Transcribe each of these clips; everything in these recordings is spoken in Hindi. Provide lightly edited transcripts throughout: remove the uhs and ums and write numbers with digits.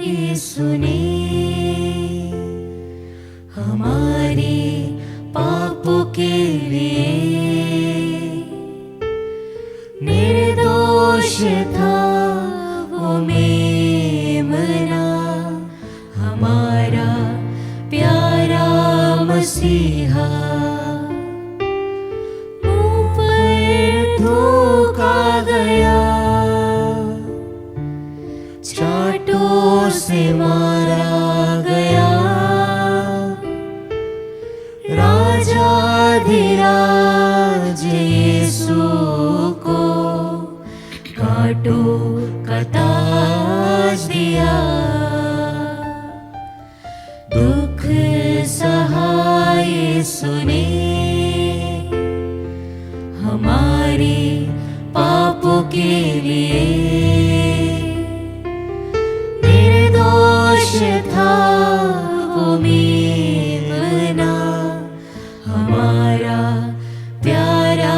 यीशु ने हमारे पापों के लिए निर्दोष था वो मेमना, हमारा प्यारा मसीहा। मुँह पर थूका गया, चाटों से मारा गया, राजाधिराज यीशु को कांटों का ताज दिया। दुख सहाय यीशु ने हमारे पापों के लिए निर्दोष था वो मेमना, हमारा प्यारा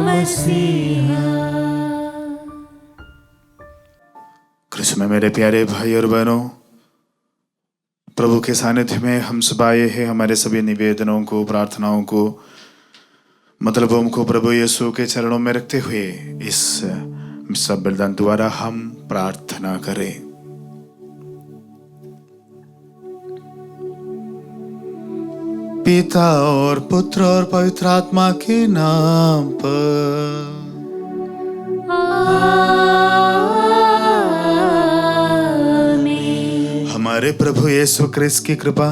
मसीहा। कृष्ण में मेरे प्यारे भाई और बहनों, प्रभु के सानिध्य में हम सब आए हैं। हमारे सभी निवेदनों को, प्रार्थनाओं को, मतलबों को प्रभु यीशु के चरणों में रखते हुए इस सब बलिदान द्वारा हम प्रार्थना करें। पिता और पुत्र और पवित्र आत्मा के नाम पर आमीन। हमारे प्रभु यीशु क्रिस्त की कृपा,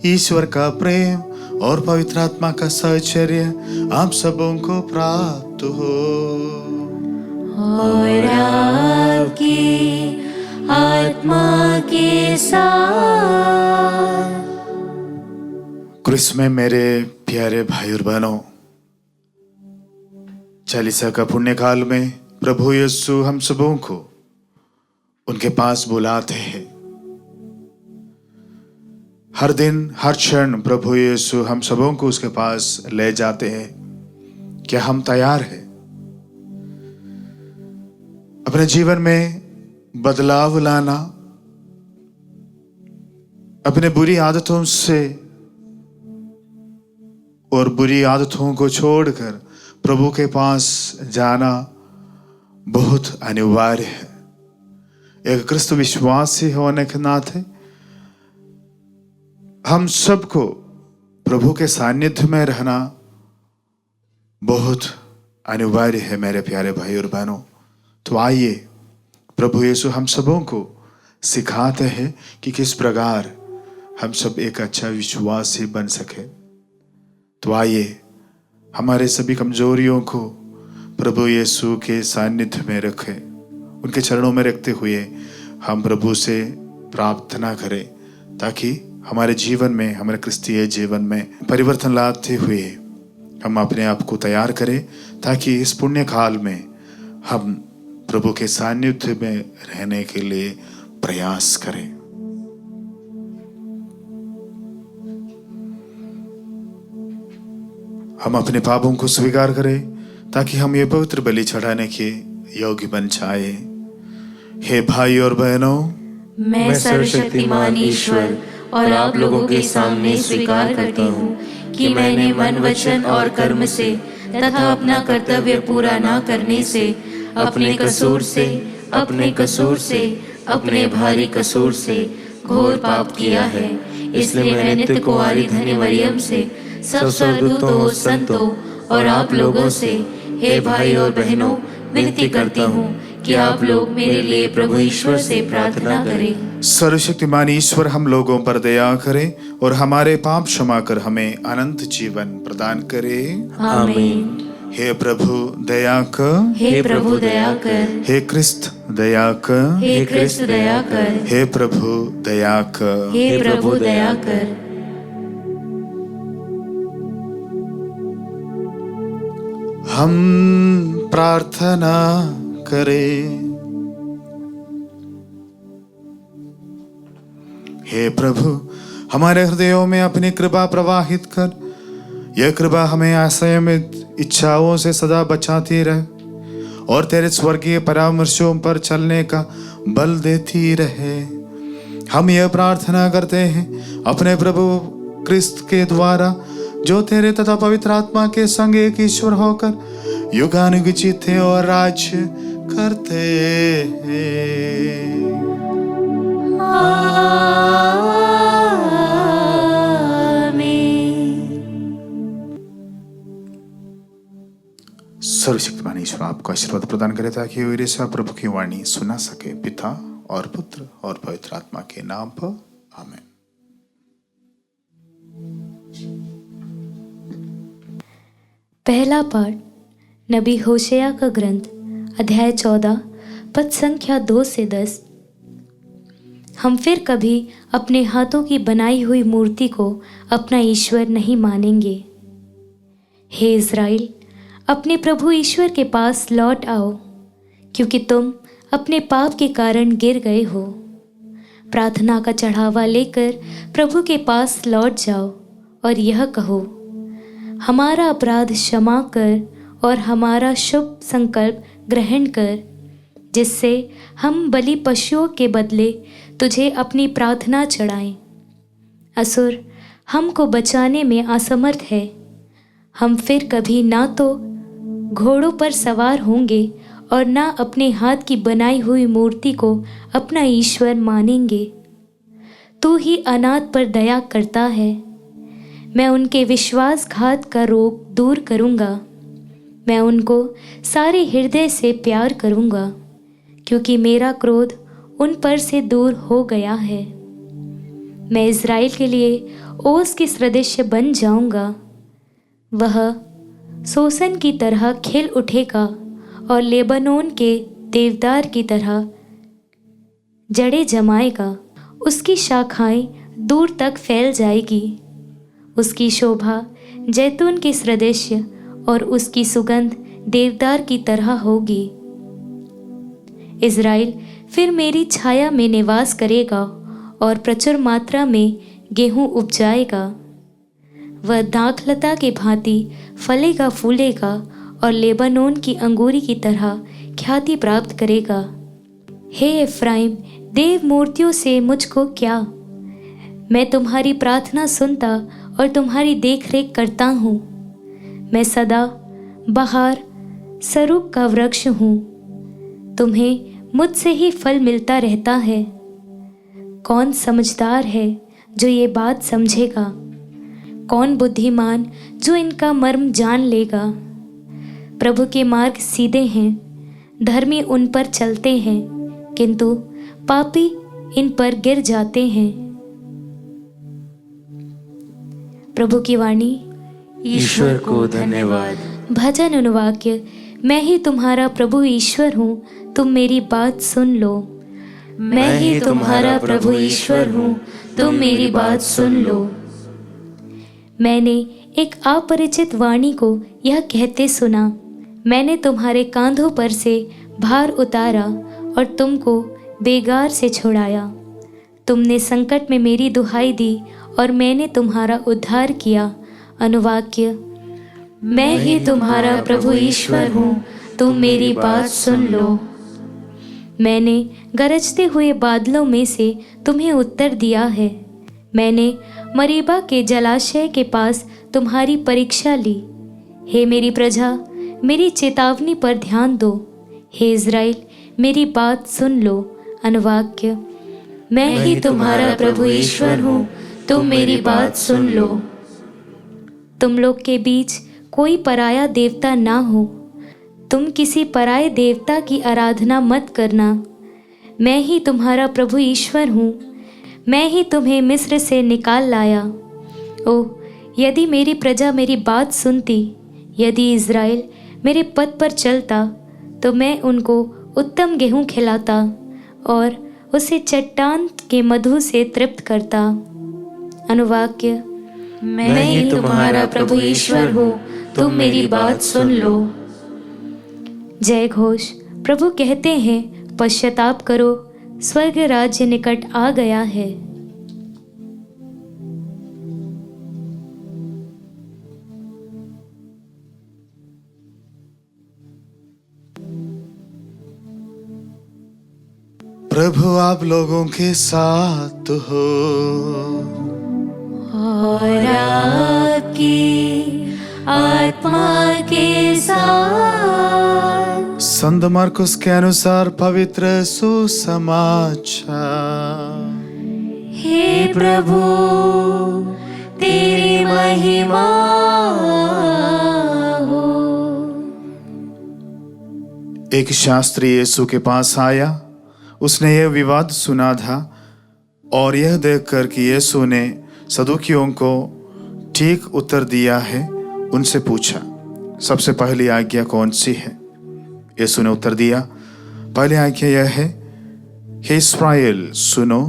ईश्वर का प्रेम और पवित्र आत्मा का साहचर्य आप सबों को प्राप्त हो। और आपकी आत्मा के साथ। क्रिस्त में मेरे प्यारे भाई और बहनों, चालीसा का पुण्य काल में प्रभु यीशु हम सबों को उनके पास बुलाते हैं। हर दिन हर क्षण प्रभु यीशु हम सबों को उसके पास ले जाते हैं। क्या हम तैयार हैं अपने जीवन में बदलाव लाना, अपने बुरी आदतों से और बुरी आदतों को छोड़कर प्रभु के पास जाना बहुत अनिवार्य है। एक क्रिस्त विश्वासी होने के नाते हम सबको प्रभु के सानिध्य में रहना बहुत अनिवार्य है मेरे प्यारे भाई और बहनों। तो आइए प्रभु यीशु हम सबों को सिखाते हैं कि किस प्रकार हम सब एक अच्छा विश्वासी बन सके। तो आइए हमारे सभी कमजोरियों को प्रभु यीशु के सानिध्य में रखें, उनके चरणों में रखते हुए हम प्रभु से प्रार्थना करें ताकि हमारे जीवन में, हमारे क्रिस्तीय जीवन में परिवर्तन लाते हुए हम अपने आप को तैयार करें ताकि इस पुण्य काल में हम प्रभु के सानिध्य में रहने के लिए प्रयास करें। हम अपने पापों को स्वीकार करें ताकि हम ये पवित्र बलि चढ़ाने के योग्य बन जाए। हे भाई और बहनों, मैं सर्वशक्तिमान ईश्वर और आप लोगों के सामने स्वीकार करती हूँ कि मैंने मन, वचन और कर्म से तथा अपना कर्तव्य पूरा न करने से अपने कसूर से अपने भारी कसूर से घोर पाप किया है। इसलिए मैं नित्य कुंवारी धन्य मरियम से, सब स्वर्गदूतों, संतों और आप लोगों से, हे भाई और बहनों, विनती करती हूँ कि आप लोग मेरे लिए प्रभु ईश्वर से प्रार्थना करें। सर्वशक्तिमान ईश्वर हम लोगों पर दया करे और हमारे पाप क्षमा कर हमें अनंत जीवन प्रदान करे। आमीन। हे प्रभु दया कर, हे प्रभु दया कर, हे क्रिस्त दया कर, हे क्रिस्त दया कर, हे प्रभु दया कर। हे प्रभु दया कर। हम प्रार्थना करें। हे प्रभु, हमारे हृदयों में अपनी कृपा प्रवाहित कर। यह कृपा हमें असंयमित इच्छाओं से सदा बचाती रहे और तेरे स्वर्गीय परामर्शों पर चलने का बल देती रहे। हम यह प्रार्थना करते हैं अपने प्रभु क्रिस्त के द्वारा, जो तेरे तथा पवित्र आत्मा के संग एक ईश्वर होकर युगानुग जीते और राज्य करते हैं। सर्वशक्तिमान ईश्वर आपको आशीर्वाद प्रदान करे ताकि वे ईसा प्रभु की वाणी सुना सके, पिता और पुत्र और पवित्र आत्मा के नाम पर, आमीन। पहला पाठ नबी होशेया का ग्रंथ, अध्याय 14, पद संख्या 2 से 10। हम फिर कभी अपने हाथों की बनाई हुई मूर्ति को अपना ईश्वर नहीं मानेंगे। हे इज़राइल, अपने प्रभु ईश्वर के पास लौट आओ, क्योंकि तुम अपने पाप के कारण गिर गए हो। प्रार्थना का चढ़ावा लेकर प्रभु के पास लौट जाओ और यह कहो, हमारा अपराध क्षमा कर और हमारा शुभ संकल्प ग्रहण कर, जिससे हम बलि पशुओं के बदले तुझे अपनी प्रार्थना चढ़ाएं। असुर हमको बचाने में असमर्थ है। हम फिर कभी ना तो घोड़ों पर सवार होंगे और ना अपने हाथ की बनाई हुई मूर्ति को अपना ईश्वर मानेंगे। तू ही अनाथ पर दया करता है। मैं उनके विश्वासघात का रोग दूर करूँगा। मैं उनको सारे हृदय से प्यार करूँगा, क्योंकि मेरा क्रोध उन पर से दूर हो गया है। मैं इज़राइल के लिए ओस के सदृश बन जाऊँगा। वह सोसन की तरह खिल उठेगा और लेबनोन के देवदार की तरह जड़ें जमाएगा। उसकी शाखाएं दूर तक फैल जाएगी। उसकी शोभा जैतून के सदृश और उसकी सुगंध देवदार की तरह होगी। इज़राइल फिर मेरी छाया में निवास करेगा और प्रचुर मात्रा में गेहूं उपजाएगा। वह दाखलता के भांति फलेगा फूलेगा और लेबनोन की अंगूरी की तरह ख्याति प्राप्त करेगा। हे एफ्राइम, देव मूर्तियों से मुझको क्या? मैं तुम्हारी प्रार्थना सुनता और तुम्हारी देखरेख करता हूँ। मैं सदा बहार सरूप का वृक्ष हूँ। तुम्हें मुझसे ही फल मिलता रहता है। कौन समझदार है जो ये बात समझेगा? कौन बुद्धिमान जो इनका मर्म जान लेगा? प्रभु के मार्ग सीधे हैं, धर्मी उन पर चलते हैं, किंतु पापी इन पर गिर जाते हैं। प्रभु की वाणी। ईश्वर को धन्यवाद। भजन अनुवाक्य। मैं ही तुम्हारा प्रभु ईश्वर हूँ, तुम मेरी बात सुन लो। मैं ही तुम्हारा प्रभु ईश्वर हूँ, तुम मेरी बात सुन लो। मैंने एक अपरिचित वाणी को यह कहते सुना, मैंने तुम्हारे कांधों पर से भार उतारा और तुमको बेगार से छुड़ाया। तुमने संकट में मेरी दुहाई दी और मैंने तुम्हारा उद्धार किया। अनुवाक्य। मैं ही तुम्हारा प्रभु ईश्वर हूँ, तुम मेरी बात सुन लो। मैंने गरजते हुए बादलों में से तुम्हें उत्तर दिया है। मैंने मरीबा के जलाशय के पास तुम्हारी परीक्षा ली। हे मेरी प्रजा, मेरी चेतावनी पर ध्यान दो। हे इज़राइल, मेरी बात सुन लो। अनुवाक्य। मैं ही तुम्हारा प्रभु ईश्वर हूँ, तुम मेरी बात सुन लो। तुम लोग के बीच कोई पराया देवता ना हो। तुम किसी पराये देवता की आराधना मत करना। मैं ही तुम्हारा प्रभु ईश्वर हूँ। मैं ही तुम्हें मिस्र से निकाल लाया। ओह, यदि मेरी प्रजा मेरी बात सुनती, यदि इज़राइल मेरे पद पर चलता, तो मैं उनको उत्तम गेहूं खिलाता और उसे चट्टान के मधु से तृप्त करता। अनुवाक्य। मैं ही तुम्हारा प्रभु ईश्वर हूँ, तुम मेरी बात सुन लो। जय घोष। प्रभु कहते हैं, पश्चाताप करो, स्वर्ग राज्य निकट आ गया है। प्रभु आप लोगों के साथ हो और आपकी आत्मा के साथ। संत मार्कुस के अनुसार पवित्र सुसमाचार। हे प्रभु तेरी महिमा हो। एक शास्त्री यीशु के पास आया, उसने यह विवाद सुना था और यह देखकर कि यीशु ने सदूकियों को ठीक उत्तर दिया है, उनसे पूछा, सबसे पहली आज्ञा कौन सी है? यीशु ने उत्तर दिया, पहली आज्ञा यह है, हे इस्राएल सुनो,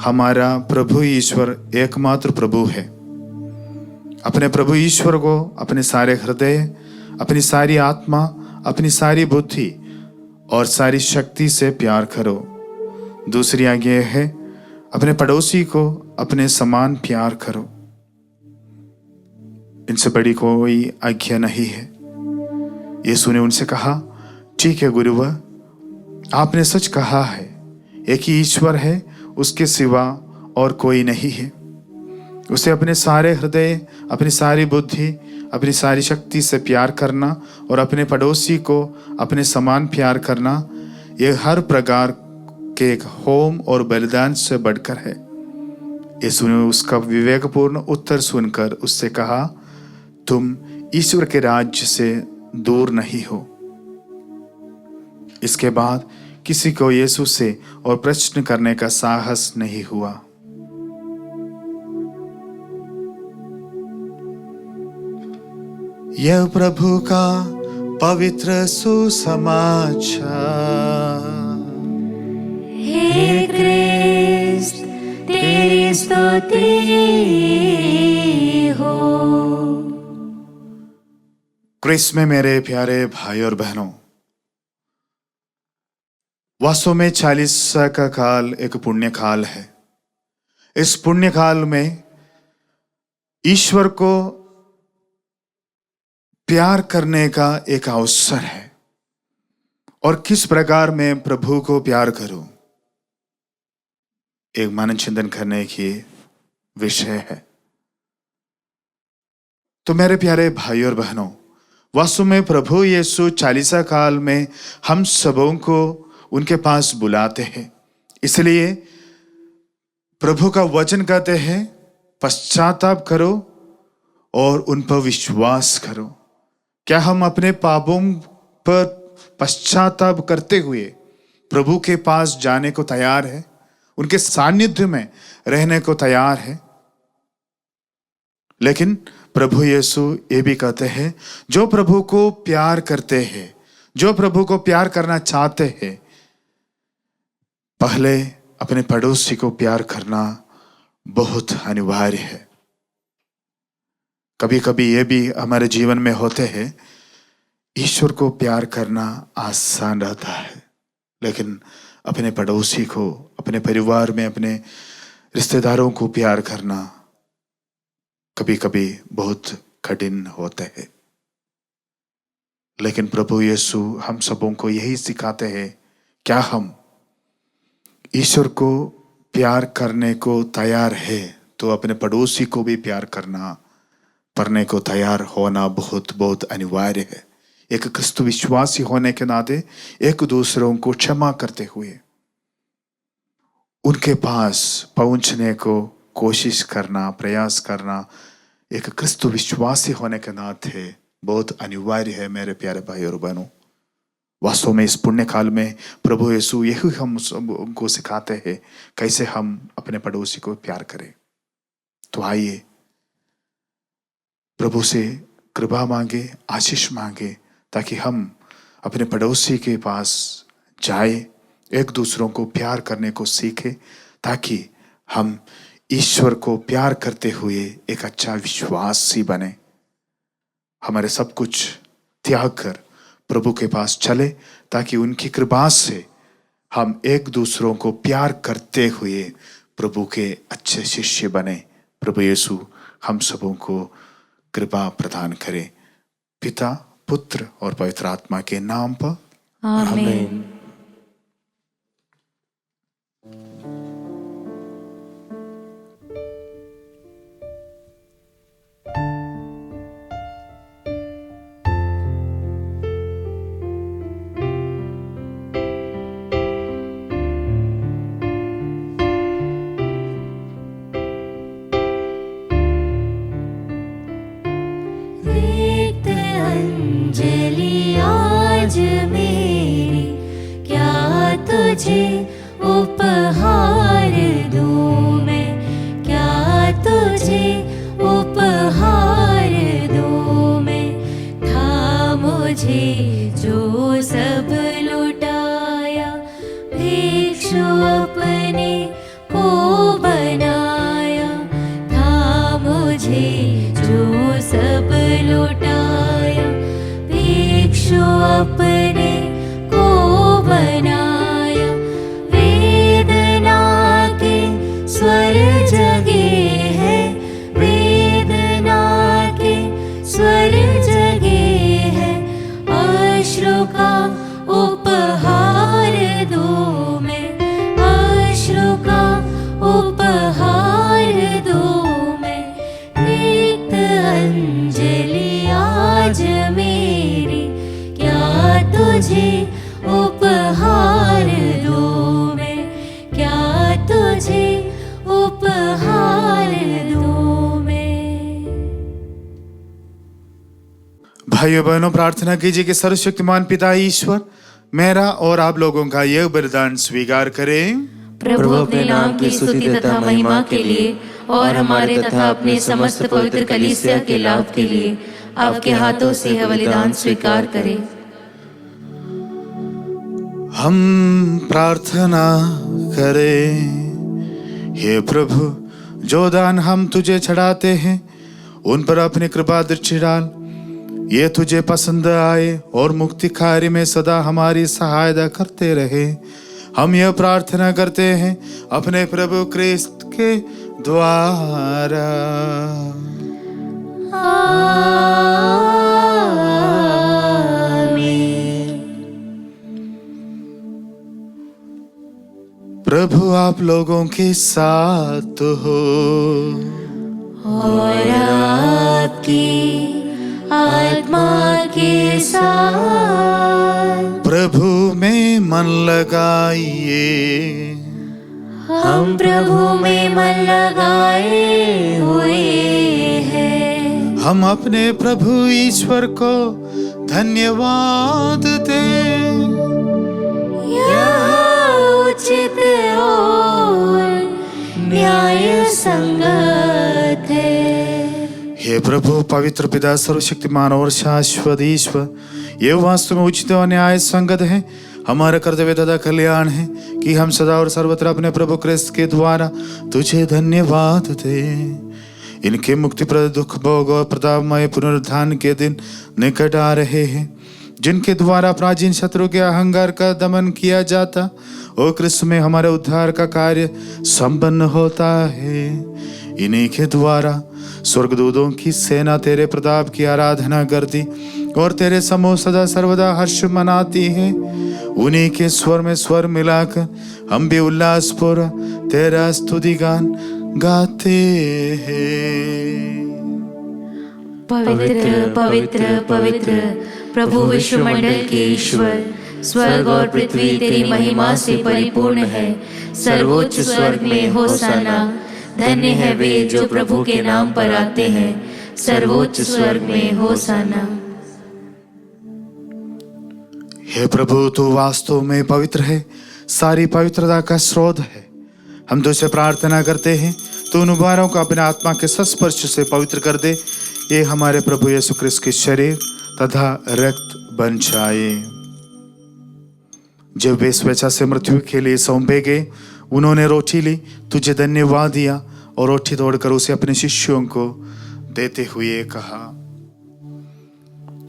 हमारा प्रभु ईश्वर एकमात्र प्रभु है। अपने प्रभु ईश्वर को अपने सारे हृदय, अपनी सारी आत्मा, अपनी सारी बुद्धि और सारी शक्ति से प्यार करो। दूसरी आज्ञा है, अपने पड़ोसी को अपने समान प्यार करो। इनसे बड़ी कोई आज्ञा नहीं है। यीशु ने उनसे कहा, ठीक है गुरुवर, आपने सच कहा है, एक ही ईश्वर है, उसके सिवा और कोई नहीं है। उसे अपने सारे हृदय, अपनी सारी बुद्धि, अपनी सारी शक्ति से प्यार करना और अपने पड़ोसी को अपने समान प्यार करना, यह हर प्रकार के एक होम और बलिदान से बढ़कर है। यीशु ने उसका विवेकपूर्ण उत्तर सुनकर उससे कहा, तुम ईश्वर के राज्य से दूर नहीं हो। इसके बाद किसी को यीशु से और प्रश्न करने का साहस नहीं हुआ। यह प्रभु का पवित्र सुसमाचार। हे क्रिस्त तेरी स्तुति हो। क्रिस्त में मेरे प्यारे भाई और बहनों, वास्तव में 40 का काल एक पुण्य काल है। इस पुण्य काल में ईश्वर को प्यार करने का एक अवसर है। और किस प्रकार मैं प्रभु को प्यार करूं, एक मनन चिंतन करने की विषय है। तो मेरे प्यारे भाई और बहनों, वास्तव में प्रभु यीशु 40 काल में हम सबों को उनके पास बुलाते हैं। इसलिए प्रभु का वचन कहते हैं, पश्चाताप करो और उन पर विश्वास करो। क्या हम अपने पापों पर पश्चाताप करते हुए प्रभु के पास जाने को तैयार है? उनके सानिध्य में रहने को तैयार है? लेकिन प्रभु यीशु ये भी कहते हैं, जो प्रभु को प्यार करते हैं, जो प्रभु को प्यार करना चाहते हैं, पहले अपने पड़ोसी को प्यार करना बहुत अनिवार्य है। कभी कभी ये भी हमारे जीवन में होते हैं, ईश्वर को प्यार करना आसान रहता है, लेकिन अपने पड़ोसी को, अपने परिवार में अपने रिश्तेदारों को प्यार करना कभी कभी बहुत कठिन होता है। लेकिन प्रभु यीशु हम सबों को यही सिखाते हैं, क्या हम ईश्वर को प्यार करने को तैयार है तो अपने पड़ोसी को भी प्यार करने को तैयार होना बहुत बहुत अनिवार्य है। एक क्रिस्तु विश्वासी होने के नाते एक दूसरों को क्षमा करते हुए उनके पास पहुंचने को कोशिश करना, प्रयास करना, एक क्रिस्तु विश्वासी होने के नाते बहुत अनिवार्य है। मेरे प्यारे भाई और बहनों, वास्तव में इस पुण्य काल में प्रभु यीशु यही हम सबको सिखाते हैं, कैसे हम अपने पड़ोसी को प्यार करें। तो आइए प्रभु से कृपा मांगे, आशीष मांगे, ताकि हम अपने पड़ोसी के पास जाए, एक दूसरों को प्यार करने को सीखे, ताकि हम ईश्वर को प्यार करते हुए एक अच्छा विश्वासी बने। हमारे सब कुछ त्याग कर प्रभु के पास चले, ताकि उनकी कृपा से हम एक दूसरों को प्यार करते हुए प्रभु के अच्छे शिष्य बने। प्रभु यीशु हम सबों को कृपा प्रदान करे। पिता, पुत्र और पवित्र आत्मा के नाम पर आमीन। तुझे उपहार दूं मैं, क्या तुझे उपहार दूं मैं। था मुझे जो सब लुटाया, भिक्षु अपने को बनाया। था मुझे जो सब लुटाया, भिक्षु अपने को बनाया। वेदना के स्वर जगे हैं, वेदना के स्वर जगे हैं। अश्रु का उपहार दूं मैं, अश्रु का उपहार दूं मैं। रिक्त अंजलि आज मेरी, क्या तुझे उपहार दूं मैं, क्या तुझे उपहार दूं मैं। भाइयों बहनों, प्रार्थना कीजिए कि सर्वशक्तिमान पिता ईश्वर मेरा और आप लोगों का यह वरदान स्वीकार करें। प्रभु अपने नाम की स्तुति तथा महिमा के लिए और हमारे तथा अपने समस्त पवित्र कलीसिया के लाभ के लिए आपके हाथों से यह बलिदान स्वीकार करें। हम प्रार्थना करें। हे प्रभु, जो दान हम तुझे चढ़ाते हैं उन पर अपनी कृपा दृष्टि डाल। ये तुझे पसंद आए और मुक्ति कार्य में सदा हमारी सहायता करते रहे। हम यह प्रार्थना करते हैं अपने प्रभु क्रिस्त के द्वारा। प्रभु आप लोगों के साथ हो और आपकी आत्मा के साथ। प्रभु में मन लगाइए। हम प्रभु में मन लगाए हुए हैं। हम अपने प्रभु ईश्वर को धन्यवाद दें। यह उचित और न्याय संगत है। हे प्रभु पवित्र पिता सर्वशक्तिमान और शाश्वत ईश्वर, ये वास्तव में उचित और न्याय संगत है। हमारा कर्तव्य तथा कल्याण है कि हम सदा और सर्वत्र अपने प्रभु क्रिस्त के द्वारा तुझे धन्यवाद दें। इनके मुक्तिप्रद दुख भोग और प्रतापमय पुनरुत्थान के दिन निकट आ रहे हैं, जिनके द्वारा प्राचीन शत्रु के अहंकार का दमन किया जाता और क्रिस्त में हमारे उद्धार का कार्य संपन्न होता है। इन्हीं के द्वारा स्वर्गदूतों की सेना तेरे प्रताप की आराधना करती और तेरे समूह सदा सर्वदा हर्ष मनाती है। उन्हीं के स्वर में स्वर मिलाकर हम भी उल्लासपूर्वक तेरा स्तुति गान गाते हैं। पवित्र पवित्र पवित्र प्रभु विश्वमंडल के ईश्वर, स्वर्ग और पृथ्वी तेरी महिमा से परिपूर्ण है। सर्वोच्च स्वर्ग में होशाना। धन्य है वे जो प्रभु के नाम पर आते हैं। सर्वोच्च स्वर्ग में होशाना। हे प्रभु, तू वास्तव में पवित्र है, सारी पवित्रता का स्रोत है। हम तुझसे प्रार्थना करते हैं तू उन उबारों को अपने आत्मा के संस्पर्श से पवित्र कर दे। ये हमारे प्रभु यीशु क्रिस्त के शरीर तथा रक्त बन जाए। जब वे स्वेच्छा से मृत्यु के लिए सौंपे गए, उन्होंने रोटी ली, तुझे धन्यवाद दिया और रोटी तोड़कर उसे अपने शिष्यों को देते हुए कहा,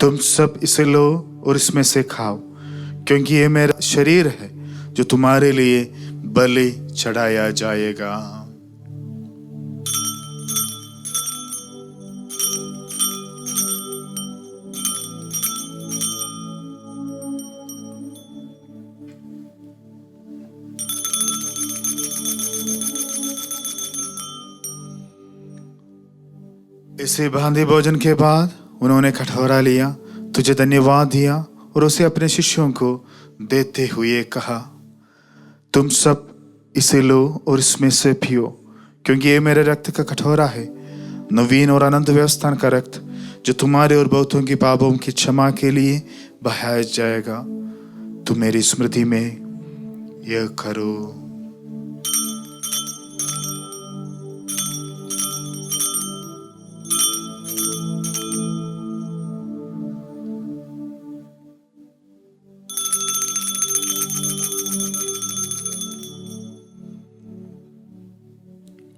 तुम सब इसे लो और इसमें से खाओ, क्योंकि ये मेरा शरीर है जो तुम्हारे लिए बलि चढ़ाया जाएगा। इसे बांधे भोजन के बाद उन्होंने कटोरा लिया, तुझे धन्यवाद दिया और उसे अपने शिष्यों को देते हुए कहा, तुम सब इसे लो और इसमें से पियो, क्योंकि ये मेरे रक्त का कटोरा है, नवीन और अनंत व्यवस्था का रक्त, जो तुम्हारे और बहुतों की पापों की क्षमा के लिए बहाया जाएगा। तुम मेरी स्मृति में यह करो।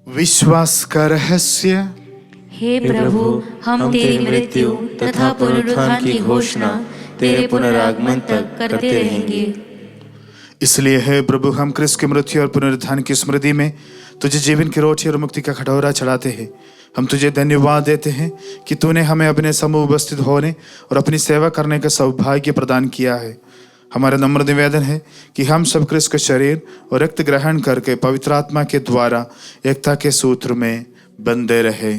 विश्वास का रहस्य। हे प्रभु, हम तेरी मृत्यु तथा पुनरुत्थान की घोषणा तेरे पुनरागमन तक करते रहेंगे। इसलिए है प्रभु, हम क्रिस्त की मृत्यु और पुनरुत्थान की स्मृति में तुझे जीवन की रोटी और मुक्ति का कटोरा चढ़ाते हैं। हम तुझे धन्यवाद देते हैं कि तूने हमें अपने समूह उपस्थित होने और अपनी सेवा करने का सौभाग्य प्रदान किया है। हमारा नम्र निवेदन है कि हम सब क्रिस्त का शरीर और रक्त ग्रहण करके पवित्र आत्मा के द्वारा एकता के सूत्र में बंधे रहे।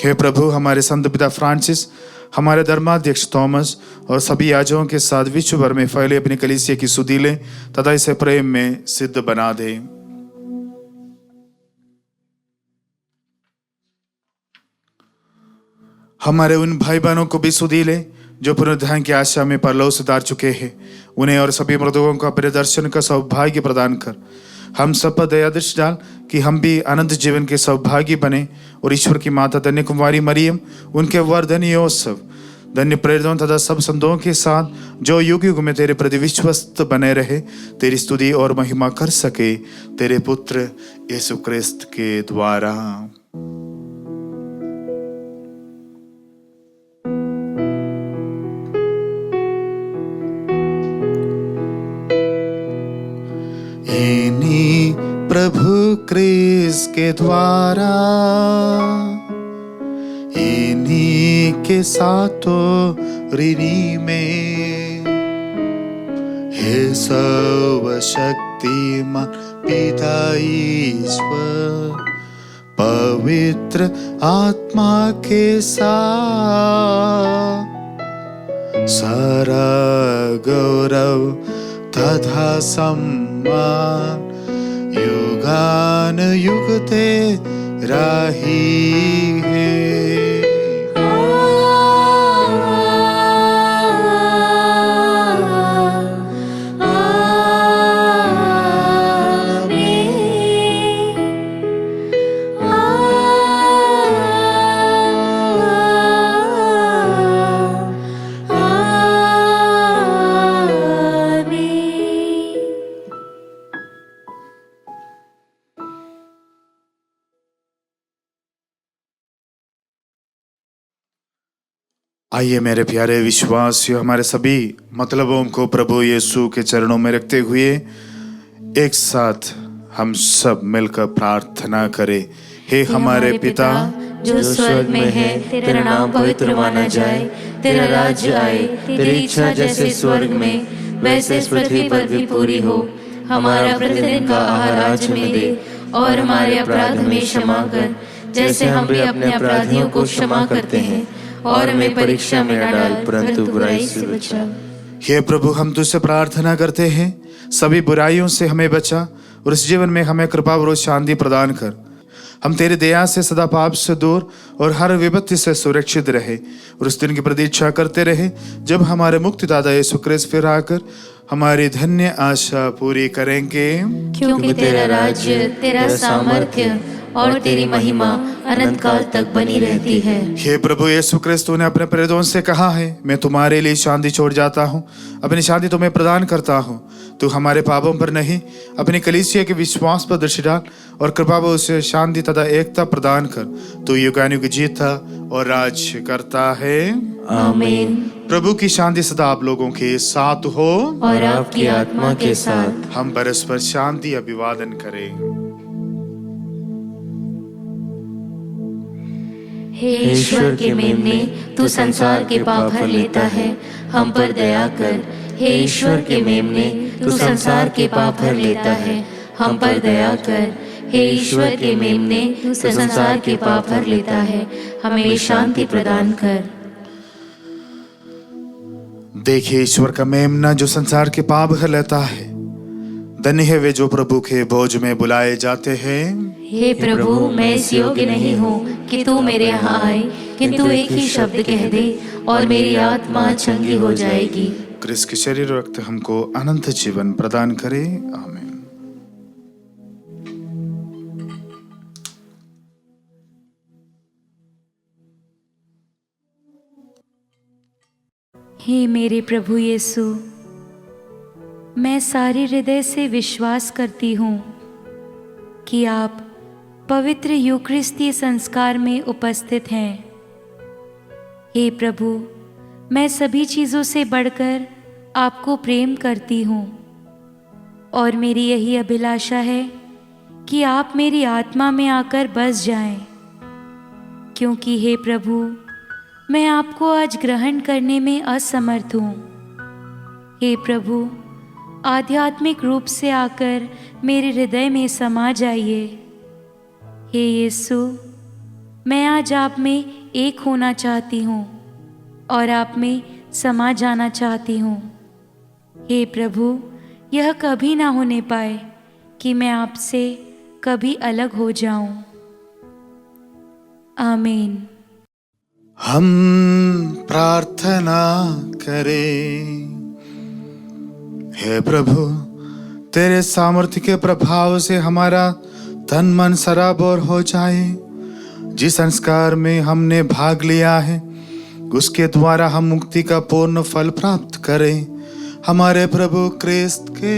हे प्रभु, हमारे संत पिता फ्रांसिस, हमारे धर्माध्यक्ष थॉमस और सभी याजकों के साथ विश्व भर में फैले अपनी कलीसिया की सुधि ले तथा इसे प्रेम में सिद्ध बना दे। हमारे उन भाई बहनों को भी सुधि ले जो पुनरुत्थान की आशा में परलोक से उतार चुके हैं। उन्हें और सभी मृतकों को अपने दर्शन का सौभाग्य प्रदान कर। हम सब पर दया दृष्टि डाल कि हम भी अनंत जीवन के सौभागी बने और ईश्वर की माता धन्य कुमारी मरियम, उनके वर धन्य योसेफ, धन्य प्रेरितों तथा सब संतों के साथ जो युग युग में तेरे प्रति विश्वस्त बने रहे, तेरी स्तुति और महिमा कर सके, तेरे पुत्र यीशु क्रिस्त के द्वारा। इन्हीं प्रभु क्रिस्त के द्वारा, इन्हीं के साथों ऋणी में, हे सर्वशक्तिमान पिता ईश्वर, पवित्र आत्मा के साथ सारा गौरव तथा सम्मान युगान युग तेरा ही है। आइए मेरे प्यारे विश्वासियों, हमारे सभी मतलबों को प्रभु यीशु के चरणों में रखते हुए एक साथ हम सब मिलकर प्रार्थना करें। हे हमारे पिता जो स्वर्ग में है, तेरा नाम पवित्र माना जाए, तेरा राज्य आए, तेरी इच्छा जैसे स्वर्ग में वैसे इस पृथ्वी पर भी पूरी हो। हमारा प्रतिदिन का आहार आज हमें दे और हमारे अपराध हमें क्षमा कर, जैसे हम भी अपने अपराधियों को क्षमा करते हैं, और हमें परीक्षा में न डाल परंतु बुराई से बचा। हे प्रभु, हम तुझसे प्रार्थना करते हैं, सभी बुराइयों से हमें बचा और इस जीवन में हमें कृपा और शांति प्रदान कर। हम तेरी दया से सदा पाप से दूर और हर विपत्ति से सुरक्षित रहे और उस दिन की प्रतीक्षा करते रहे जब हमारे मुक्तिदाता यीशु क्रिस्त फिर आकर हमारी धन्य आशा पूरी करेंगे। क्योंकि तेरा राज्य, तेरा सामर्थ्य और तेरी महिमा अनंत काल तक बनी रहती है। हे प्रभु यीशु क्रिस्त ने अपने प्रेरितों से कहा है, मैं तुम्हारे लिए शांति छोड़ जाता हूँ, अपनी शांति तुम्हें प्रदान करता हूँ। तू हमारे पापों पर नहीं, अपनी कलीसिया के विश्वास पर दृष्टि डाल और कृपा उसे शांति तथा एकता प्रदान कर। तू युगानुयुग जीता और राज्य करता है। आमीन। प्रभु की शांति सदा आप लोगों के साथ हो और आपकी आत्मा के साथ। हम परस्पर शांति अभिवादन करें। हे ईश्वर के मेमने, तू संसार के पाप हर लेता है, हम पर दया कर। हे ईश्वर के मेमने, तू संसार के पाप हर लेता है, हम पर दया कर। हे ईश्वर के मेमने, तू संसार के पाप हर लेता है, हमें शांति प्रदान कर। देखिए ईश्वर का मेमना जो संसार के पाप हर लेता है। धन्य है वे जो प्रभु के भोज में बुलाए जाते हैं। हे प्रभु, मैं इस योग्य नहीं हूँ कि तू मेरे यहाँ आए, किंतु एक ही शब्द कह दे और मेरी आत्मा चंगी हो जाएगी। क्रिस्त के शरीर और रक्त हमको अनंत जीवन प्रदान करे। आमीन। हे मेरे प्रभु यीशु, मैं सारे हृदय से विश्वास करती हूँ कि आप पवित्र यूकरिस्तीय संस्कार में उपस्थित हैं। हे प्रभु, मैं सभी चीज़ों से बढ़कर आपको प्रेम करती हूँ और मेरी यही अभिलाषा है कि आप मेरी आत्मा में आकर बस जाएं, क्योंकि हे प्रभु, मैं आपको आज ग्रहण करने में असमर्थ हूँ। हे प्रभु, आध्यात्मिक रूप से आकर मेरे हृदय में समा जाइए। हे यीशु, मैं आज आप में एक होना चाहती हूँ और आप में समा जाना चाहती हूँ। हे प्रभु, यह कभी ना होने पाए कि मैं आपसे कभी अलग हो जाऊं। आमीन। हम प्रार्थना करें। हे प्रभु, तेरे सामर्थ्य के प्रभाव से हमारा तन मन सराबोर हो जाए। जिस संस्कार में हमने भाग लिया है उसके द्वारा हम मुक्ति का पूर्ण फल प्राप्त करें, हमारे प्रभु क्रिस्त के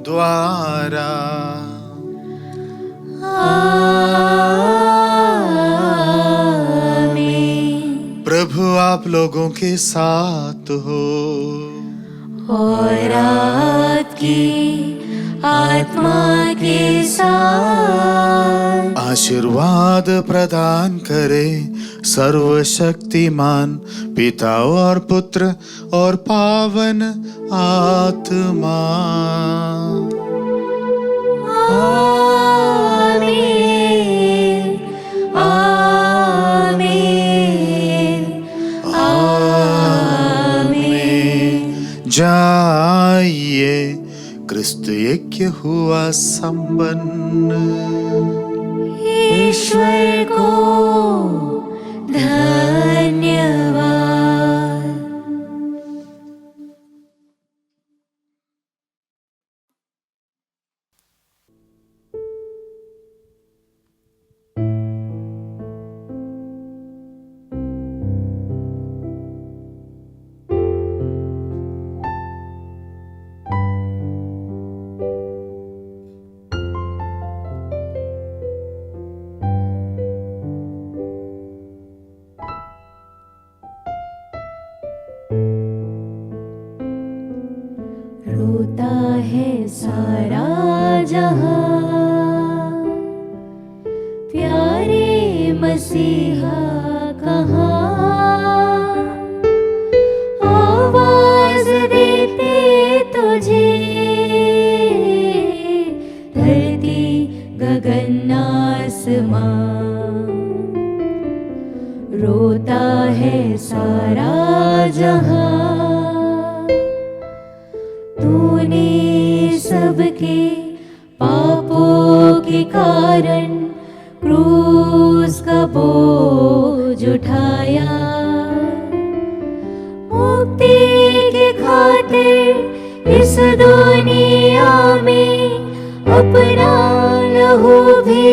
द्वारा। प्रभु आप लोगों के साथ हो और आपकी आत्मा के साथ। आशीर्वाद प्रदान करे सर्वशक्तिमान पिता और पुत्र और पावन आत्मा। जाइए, क्रिस्त यज्ञ हुआ संपन्न। ईश्वर को धन्यवाद। रोता है सारा जहां, प्यारे मसीहा कहाँ। आवाज देते तुझे धरती गगन आसमां। रोता है सारा जहां, तूने सबके पापों के कारण क्रूस का बोझ उठाया। मुक्ति के खातिर इस दुनिया में अपना लहू भी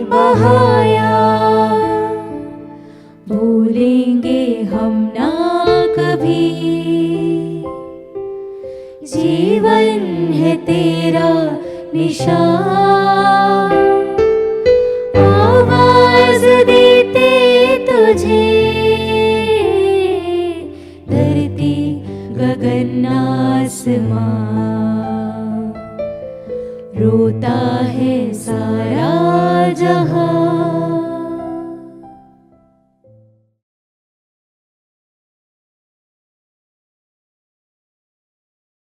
बहाया। भूलेंगे हम ना कभी, जीवन है तेरा निशान। आवाज देते तुझे धरती गगन आसमां। रोता है सारा जहां।